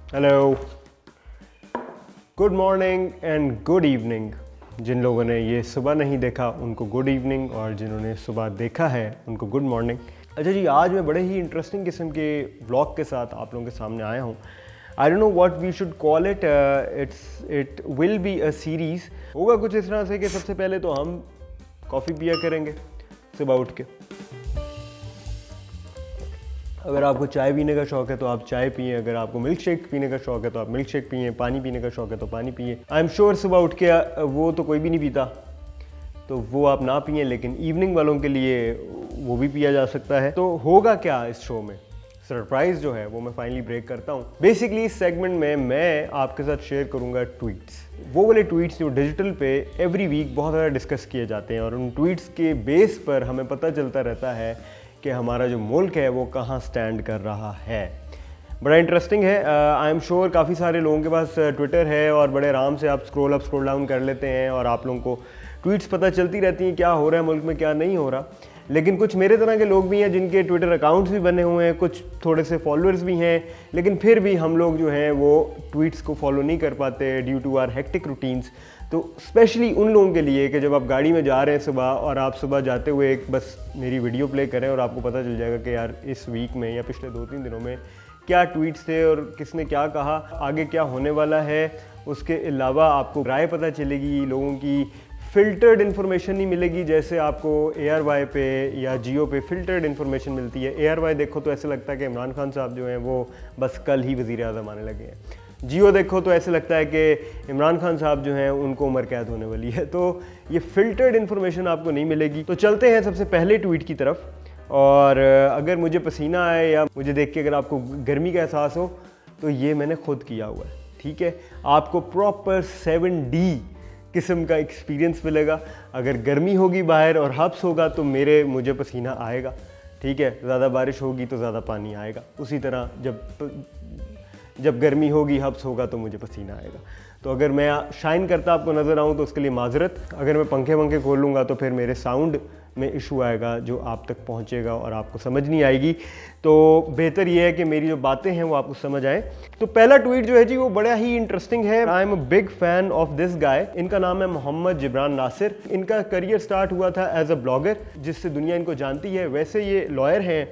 Hello, good morning and good evening. जिन लोगों ने ये सुबह नहीं देखा उनको गुड इवनिंग, और जिन्होंने सुबह देखा है उनको गुड मॉर्निंग। अच्छा जी, आज मैं बड़े ही इंटरेस्टिंग किस्म के व्लॉग के साथ आप लोगों के सामने आया हूँ। I don't know what we should call it, it will be a series. होगा कुछ इस तरह से कि सबसे पहले तो हम कॉफ़ी पिया करेंगे सुबह उठ के। अगर आपको चाय पीने का शौक है तो आप चाय पिए, अगर आपको मिल्क शेक पीने का शौक है तो आप मिल्क शेक पिए, पानी पीने का शौक है तो पानी पिए। आई एम श्योर सुबह उठ के वो तो कोई भी नहीं पीता, तो वो आप ना पिए, लेकिन इवनिंग वालों के लिए वो भी पिया जा सकता है। तो होगा क्या इस शो में, सरप्राइज जो है वो मैं फाइनली ब्रेक करता हूँ। बेसिकली इस सेगमेंट में मैं आपके साथ शेयर करूंगा ट्वीट्स, वो वाले ट्वीट्स जो डिजिटल पे एवरी वीक बहुत ज़्यादा डिस्कस किए जाते हैं, और उन ट्वीट्स के बेस पर हमें पता चलता रहता है कि हमारा जो मुल्क है वो कहाँ स्टैंड कर रहा है। बड़ा इंटरेस्टिंग है। आई एम श्योर काफ़ी सारे लोगों के पास ट्विटर है और बड़े आराम से आप स्क्रॉल अप स्क्रॉल डाउन कर लेते हैं और आप लोगों को ट्वीट्स पता चलती रहती हैं क्या हो रहा है मुल्क में, क्या नहीं हो रहा। लेकिन कुछ मेरे तरह के लोग भी हैं जिनके ट्विटर अकाउंट्स भी बने हुए हैं, कुछ थोड़े से फॉलोअर्स भी हैं, लेकिन फिर भी हम लोग जो हैं वो ट्वीट्स को फॉलो नहीं कर पाते due to our hectic routines. तो स्पेशली उन लोगों के लिए कि जब आप गाड़ी में जा रहे हैं सुबह, और आप सुबह जाते हुए एक बस मेरी वीडियो प्ले करें और आपको पता चल जाएगा कि यार इस वीक में या पिछले 2-3 दिनों में क्या ट्वीट्स थे और किसने क्या कहा, आगे क्या होने वाला है। उसके अलावा आपको राय पता चलेगी, लोगों की फ़िल्टर्ड इन्फॉर्मेशन नहीं मिलेगी, जैसे आपको ARY पे या जियो पे फ़िल्टर्ड इन्फॉर्मेशन मिलती है। ARY देखो तो ऐसे लगता है कि इमरान खान साहब जो हैं वो बस कल ही वज़ीर आज़म आने लगे हैं। जियो देखो तो ऐसे लगता है कि इमरान खान साहब जो हैं उनको उम्र कैद होने वाली है। तो ये फ़िल्टर्ड इन्फॉर्मेशन आपको नहीं मिलेगी। तो चलते हैं सबसे पहले ट्वीट की तरफ, और अगर मुझे पसीना आए या मुझे देख के अगर आपको गर्मी का एहसास हो तो ये मैंने खुद किया हुआ है, ठीक है। आपको प्रॉपर 7D किस्म का एक्सपीरियंस मिलेगा। अगर गर्मी होगी बाहर और हब्स होगा तो मुझे पसीना आएगा, ठीक है। ज़्यादा बारिश होगी तो ज़्यादा पानी आएगा। उसी तरह जब गर्मी होगी, हब्स होगा तो मुझे पसीना आएगा। तो अगर मैं शाइन करता आपको नज़र आऊँ तो उसके लिए माजरत। अगर मैं पंखे वंखे खोल लूँगा तो फिर मेरे साउंड में इशू आएगा जो आप तक पहुँचेगा और आपको समझ नहीं आएगी। तो बेहतर ये है कि मेरी जो बातें हैं वो आपको समझ आए। तो पहला ट्वीट जो है जी वो बड़ा ही इंटरेस्टिंग है। आई am a big fan of this guy. इनका नाम है मोहम्मद जिब्रान नासिर। इनका करियर स्टार्ट हुआ था एज अ ब्लॉगर, जिससे दुनिया इनको जानती है। वैसे ये लॉयर हैं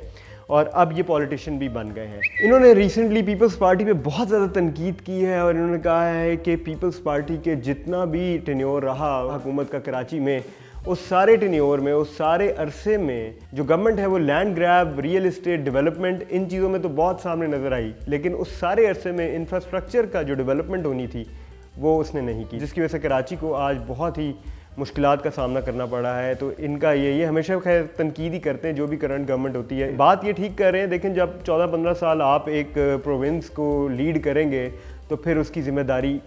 और अब ये पॉलिटिशियन भी बन गए हैं। इन्होंने रिसेंटली पीपल्स पार्टी पे बहुत ज़्यादा तनकीद की है, और इन्होंने कहा है कि पीपल्स पार्टी के जितना भी टेन्योर रहा हुकूमत का कराची में, उस सारे टेन्योर में, उस सारे अरसे में जो गवर्नमेंट है वो land grab, real estate development, इन चीज़ों में तो बहुत सामने नज़र आई, लेकिन उस सारे अरसे में इंफ्रास्ट्रक्चर का जो डेवलपमेंट होनी थी वो उसने नहीं की, जिसकी वजह से कराची को आज बहुत ही मुश्किलात का सामना करना पड़ा है। तो इनका ये हमेशा खैर तनकीद ही करते हैं जो भी करंट गवर्नमेंट होती है। बात ये ठीक कर रहे हैं, लेकिन जब 14-15 साल आप एक प्रोविंस को लीड करेंगे तो फिर उसकी जिम्मेदारी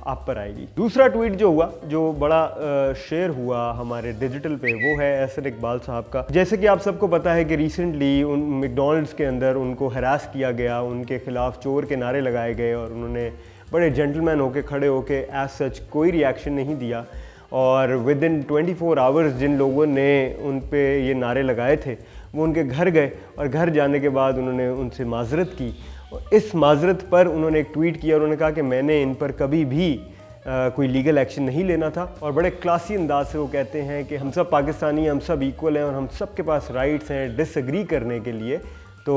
आप पर आएगी। दूसरा ट्वीट जो हुआ, जो बड़ा शेयर हुआ हमारे डिजिटल पे, वो है एहसन इकबाल साहब का। जैसे कि आप सबको पता है कि रिसेंटली उन मैकडॉनल्ड्स के अंदर उनको हरास किया गया, उनके खिलाफ चोर के नारे लगाए गए, और उन्होंने बड़े जेंटलमैन होके खड़े होके एज सच कोई रिएक्शन नहीं दिया। और विद इन 24 आवर्स जिन लोगों ने उन पे ये नारे लगाए थे वो उनके घर गए, और घर जाने के बाद उन्होंने उनसे माजरत की। और इस माजरत पर उन्होंने एक ट्वीट किया, उन्होंने कहा कि मैंने इन पर कभी भी कोई लीगल एक्शन नहीं लेना था। और बड़े क्लासी अंदाज से वो कहते हैं कि हम सब पाकिस्तानी, हम सब इक्वल हैं और हम सब के पास राइट्स हैं डिसएग्री करने के लिए। तो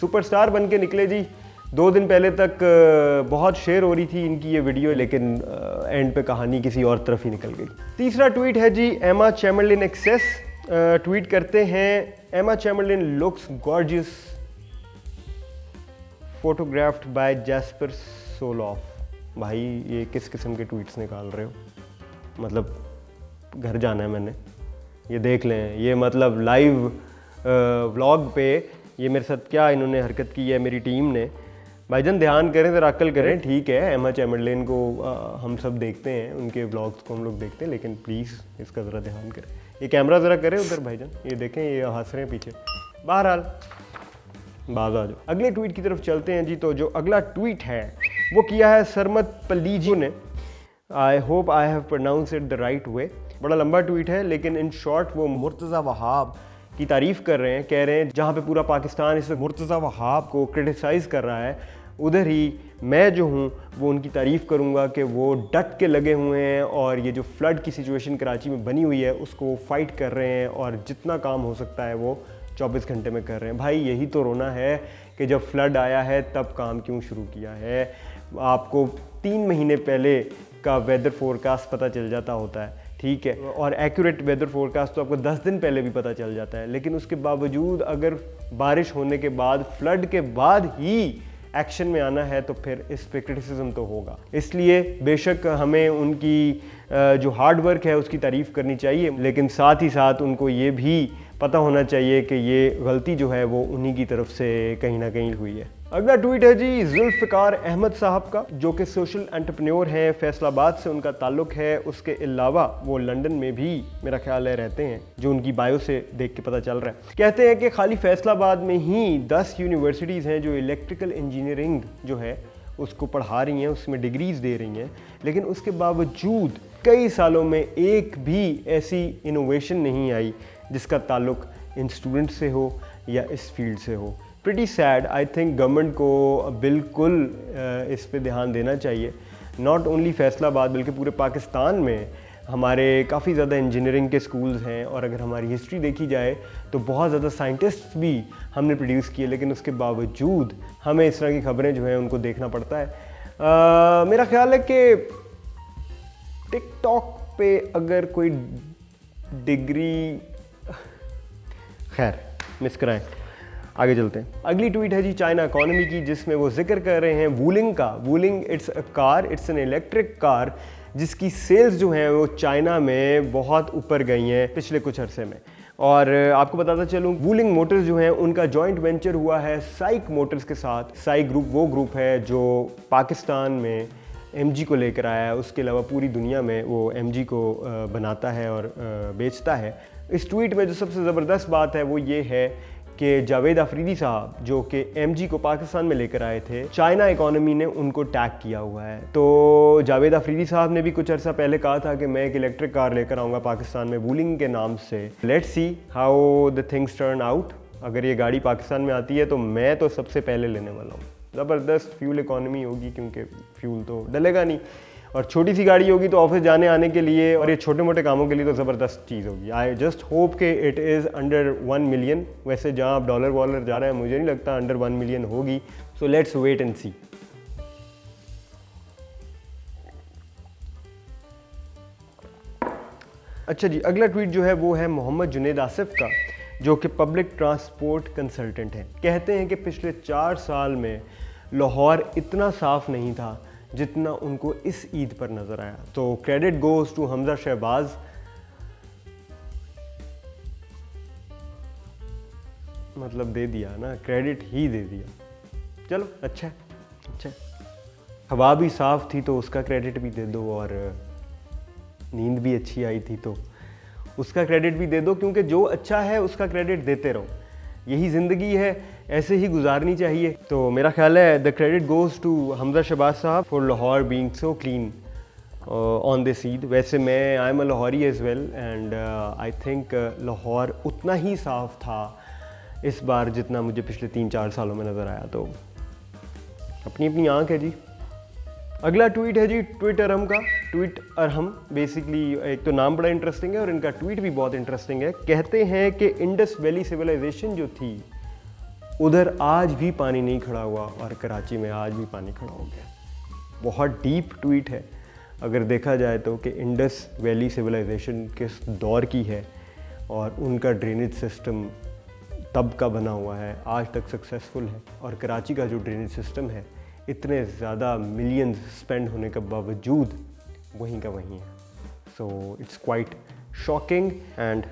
सुपरस्टार बन के निकले जी। 2 दिन पहले तक बहुत शेयर हो रही थी इनकी ये वीडियो, लेकिन एंड पे कहानी किसी और तरफ ही निकल गई। तीसरा ट्वीट है जी एमा चैमरलिन एक्सेस। ट्वीट करते हैं, Emma Chamberlain looks gorgeous, photographed by Jasper Soloff. भाई ये किस किस्म के ट्वीट्स निकाल रहे हो? मतलब घर जाना है मैंने, ये देख लें। ये मतलब लाइव व्लॉग पे ये मेरे साथ क्या इन्होंने हरकत की है मेरी टीम ने। भाईजान ध्यान करें, ज़रा अक्ल करें। ठीक है, एमा चैमरलिन को हम सब देखते हैं, उनके व्लॉग्स को हम लोग देखते हैं, लेकिन प्लीज़ इसका ज़रा ध्यान करें। ये कैमरा ज़रा करें उधर भाईजान, ये देखें ये हंस रहे हैं पीछे। बहरहाल बाज आ जाओ। अगले ट्वीट की तरफ चलते हैं जी। तो जो अगला ट्वीट है वो किया है सरमत पलीजी ने। I hope I have pronounce it the right way. बड़ा लंबा ट्वीट है, लेकिन इन शॉर्ट वो मुर्तज़ा वहाब की तारीफ़ कर रहे हैं। कह रहे हैं जहाँ पे पूरा पाकिस्तान इस वक्त मुर्तज़ा वहाब को क्रिटिसाइज़ कर रहा है, उधर ही मैं जो हूँ वो उनकी तारीफ़ करूँगा कि वो डट के लगे हुए हैं और ये जो फ्लड की सिचुएशन कराची में बनी हुई है उसको वो फाइट कर रहे हैं और जितना काम हो सकता है वो 24 घंटे में कर रहे हैं। भाई यही तो रोना है कि जब फ्लड आया है तब काम क्यों शुरू किया है। आपको 3 महीने पहले का वेदर फोरकास्ट पता चल जाता होता है, ठीक है, और एक्यूरेट वेदर फोरकास्ट तो आपको 10 दिन पहले भी पता चल जाता है, लेकिन उसके बावजूद अगर बारिश होने के बाद फ्लड के बाद ही एक्शन में आना है तो फिर इस पे क्रिटिसिज्म तो होगा। इसलिए बेशक हमें उनकी जो हार्ड वर्क है उसकी तारीफ़ करनी चाहिए, लेकिन साथ ही साथ उनको ये भी पता होना चाहिए कि ये गलती जो है वो उन्हीं की तरफ से कहीं ना कहीं हुई है। अगला ट्वीट है जी जुल्फ़िकार अहमद साहब का, जो कि सोशल एंटरप्रेन्योर हैं, फैसलाबाद से उनका ताल्लुक है। उसके अलावा वो लंदन में भी मेरा ख्याल है रहते हैं, जो उनकी बायो से देख के पता चल रहा है। कहते हैं कि खाली फैसलाबाद में ही 10 यूनिवर्सिटीज़ हैं जो इलेक्ट्रिकल इंजीनियरिंग जो है उसको पढ़ा रही हैं, उसमें डिग्रीज़ दे रही हैं, लेकिन उसके बावजूद कई सालों में एक भी ऐसी इनोवेशन नहीं आई जिसका ताल्लुक इन स्टूडेंट से हो या इस फील्ड से हो। Pretty sad. I think government को बिल्कुल इस पे ध्यान देना चाहिए। नॉट ओनली फैसलाबाद बल्कि पूरे पाकिस्तान में हमारे काफ़ी ज़्यादा इंजीनियरिंग के स्कूल्स हैं, और अगर हमारी हिस्ट्री देखी जाए तो बहुत ज़्यादा साइंटिस्ट्स भी हमने प्रोड्यूस किए, लेकिन उसके बावजूद हमें इस तरह की खबरें जो हैं उनको देखना पड़ता है। मेरा ख्याल है कि टिकटॉक पे अगर कोई डिग्री, खैर मिस कराएं, आगे चलते हैं। अगली ट्वीट है जी चाइना इकोनॉमी की, जिसमें वो जिक्र कर रहे हैं वूलिंग का। Wuling it's a car, it's an electric car जिसकी सेल्स जो हैं वो चाइना में बहुत ऊपर गई हैं पिछले कुछ अरसे में। और आपको बताता चलूँ, वूलिंग मोटर्स जो हैं उनका जॉइंट वेंचर हुआ है साइक मोटर्स के साथ। साइक ग्रुप वो ग्रुप है जो पाकिस्तान में MG को लेकर आया है, उसके अलावा पूरी दुनिया में वो MG को बनाता है और बेचता है। इस ट्वीट में जो सबसे ज़बरदस्त बात है वो ये है कि जावेद अफरीदी साहब जो कि MG को पाकिस्तान में लेकर आए थे, चाइना इकोनॉमी ने उनको टैग किया हुआ है। तो जावेद अफरीदी साहब ने भी कुछ अर्सा पहले कहा था कि मैं एक इलेक्ट्रिक कार लेकर आऊँगा पाकिस्तान में वूलिंग के नाम से। Let's see how the things turn out. अगर ये गाड़ी पाकिस्तान में आती है तो मैं तो सबसे पहले लेने वाला हूँ। ज़बरदस्त फ्यूल इकोनॉमी होगी, क्योंकि फ्यूल तो डलेगा नहीं, और छोटी सी गाड़ी होगी तो ऑफिस जाने आने के लिए और ये छोटे मोटे कामों के लिए तो ज़बरदस्त चीज़ होगी। आई जस्ट होप के इट इज़ अंडर 1 मिलियन। वैसे जहाँ आप डॉलर वॉलर जा रहे हैं मुझे नहीं लगता अंडर 1 मिलियन होगी, सो लेट्स वेट एंड सी। अच्छा जी, अगला ट्वीट जो है वो है मोहम्मद जुनेद आसिफ का, जो कि पब्लिक ट्रांसपोर्ट कंसल्टेंट हैं। कहते हैं कि पिछले 4 साल में लाहौर इतना साफ़ नहीं था जितना उनको इस ईद पर नज़र आया। तो credit goes to Hamza Shahbaz. मतलब दे दिया ना, क्रेडिट ही दे दिया। चलो अच्छा है, अच्छा है। हवा भी साफ़ थी तो उसका क्रेडिट भी दे दो, और नींद भी अच्छी आई थी तो उसका क्रेडिट भी दे दो, क्योंकि जो अच्छा है उसका क्रेडिट देते रहो। यही ज़िंदगी है, ऐसे ही गुजारनी चाहिए। तो मेरा ख्याल है the credit goes to Hamza Shahbaz sahab for Lahore being so clean on this Eid. वैसे मैं I am a Lahori as well, and I think Lahore उतना ही साफ़ था इस बार जितना मुझे पिछले 3-4 सालों में नज़र आया। तो अपनी अपनी आँख है जी। अगला ट्वीट है जी ट्वीट अरहम का। ट्वीट अरहम बेसिकली एक तो नाम बड़ा इंटरेस्टिंग है और इनका ट्वीट भी बहुत इंटरेस्टिंग है। कहते हैं कि इंडस वैली सिविलाइजेशन जो थी उधर आज भी पानी नहीं खड़ा हुआ, और कराची में आज भी पानी खड़ा हो गया। बहुत डीप ट्वीट है अगर देखा जाए तो, कि इंडस वैली सिविलाइजेशन किस दौर की है और उनका ड्रेनेज सिस्टम तब का बना हुआ है, आज तक सक्सेसफुल है। और कराची का जो ड्रेनेज सिस्टम है इतने ज़्यादा मिलियंस स्पेंड होने के बावजूद वहीं का वहीं है। So it's quite shocking and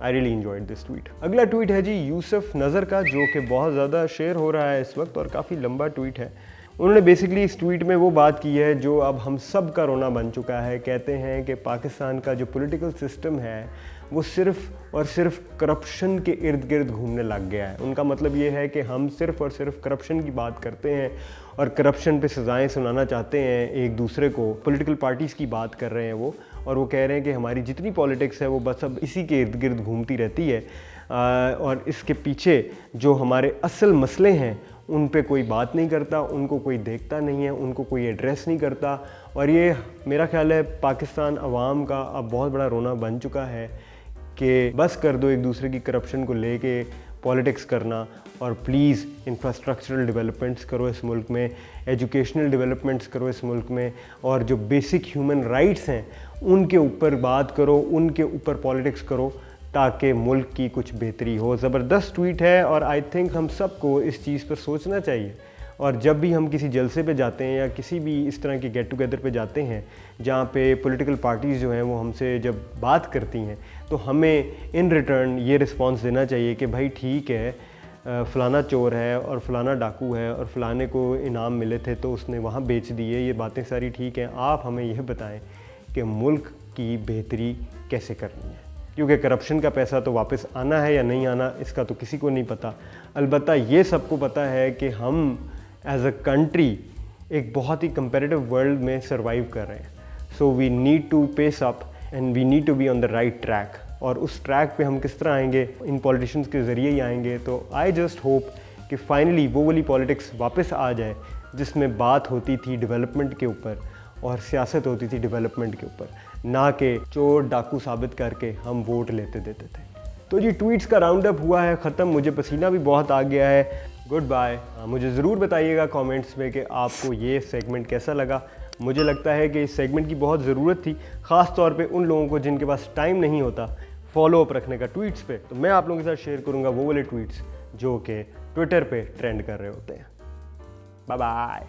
I really enjoyed this tweet. अगला ट्वीट है जी यूसुफ नज़र का, जो कि बहुत ज़्यादा शेयर हो रहा है इस वक्त और काफ़ी लंबा ट्वीट है। उन्होंने बेसिकली इस ट्वीट में वो बात की है जो अब हम सब का रोना बन चुका है। कहते हैं कि पाकिस्तान का जो पॉलिटिकल सिस्टम है वो सिर्फ़ और सिर्फ करप्शन के इर्द गिर्द घूमने लग गया है। उनका मतलब ये है कि हम सिर्फ़ और सिर्फ करप्शन की बात करते हैं और करप्शन पे सज़ाएं सुनाना चाहते हैं एक दूसरे को। पॉलिटिकल पार्टीज़ की बात कर रहे हैं वो, और वो कह रहे हैं कि हमारी जितनी पॉलिटिक्स है वो बस अब इसी के इर्द गिर्द घूमती रहती है, और इसके पीछे जो हमारे असल मसले हैं उन पे कोई बात नहीं करता, उनको कोई देखता नहीं है, उनको कोई एड्रेस नहीं करता। और ये मेरा ख्याल है पाकिस्तान अवाम का अब बहुत बड़ा रोना बन चुका है कि बस कर दो एक दूसरे की करप्शन को लेके पॉलिटिक्स करना, और प्लीज़ इंफ्रास्ट्रक्चरल डेवलपमेंट्स करो इस मुल्क में, एजुकेशनल डेवलपमेंट्स करो इस मुल्क में, और जो बेसिक ह्यूमन राइट्स हैं उनके ऊपर बात करो, उनके ऊपर पॉलिटिक्स करो, ताकि मुल्क की कुछ बेहतरी हो। ज़बरदस्त ट्वीट है और आई थिंक हम सबको इस चीज़ पर सोचना चाहिए। और जब भी हम किसी जलसे पे जाते हैं या किसी भी इस तरह के गेट टुगेदर पे जाते हैं जहाँ पे पॉलिटिकल पार्टीज़ जो हैं वो हमसे जब बात करती हैं, तो हमें इन रिटर्न ये रिस्पांस देना चाहिए कि भाई ठीक है, फ़लाना चोर है और फ़लाना डाकू है और फ़लाने को इनाम मिले थे तो उसने वहाँ बेच दिए, ये बातें सारी ठीक हैं। आप हमें यह बताएं कि मुल्क की बेहतरी कैसे करनी है, क्योंकि करप्शन का पैसा तो वापस आना है या नहीं आना इसका तो किसी को नहीं पता। अलबत्ता ये सबको पता है कि हम एज अ कंट्री एक बहुत ही कंपेरेटिव वर्ल्ड में सर्वाइव कर रहे हैं। So we need to pace up and we need to be on the right track. और उस ट्रैक पे हम किस तरह आएंगे, इन पॉलिटिशियंस के ज़रिए ही आएंगे। तो आई जस्ट होप कि फाइनली वो वाली पॉलिटिक्स वापस आ जाए जिसमें बात होती थी डेवलपमेंट के ऊपर और सियासत होती थी डेवलपमेंट के ऊपर, ना कि चोर डाकू साबित करके हम वोट लेते देते थे। तो जी ट्वीट्स का राउंड अप हुआ है ख़त्म, मुझे पसीना भी बहुत आ गया है। Good bye. मुझे ज़रूर बताइएगा कमेंट्स में कि आपको ये सेगमेंट कैसा लगा। मुझे लगता है कि इस सेगमेंट की बहुत ज़रूरत थी, ख़ास तौर पे उन लोगों को जिनके पास टाइम नहीं होता फॉलो अप रखने का ट्वीट्स पे। तो मैं आप लोगों के साथ शेयर करूँगा वो वाले ट्वीट्स जो कि ट्विटर पे ट्रेंड कर रहे होते हैं। Bye bye.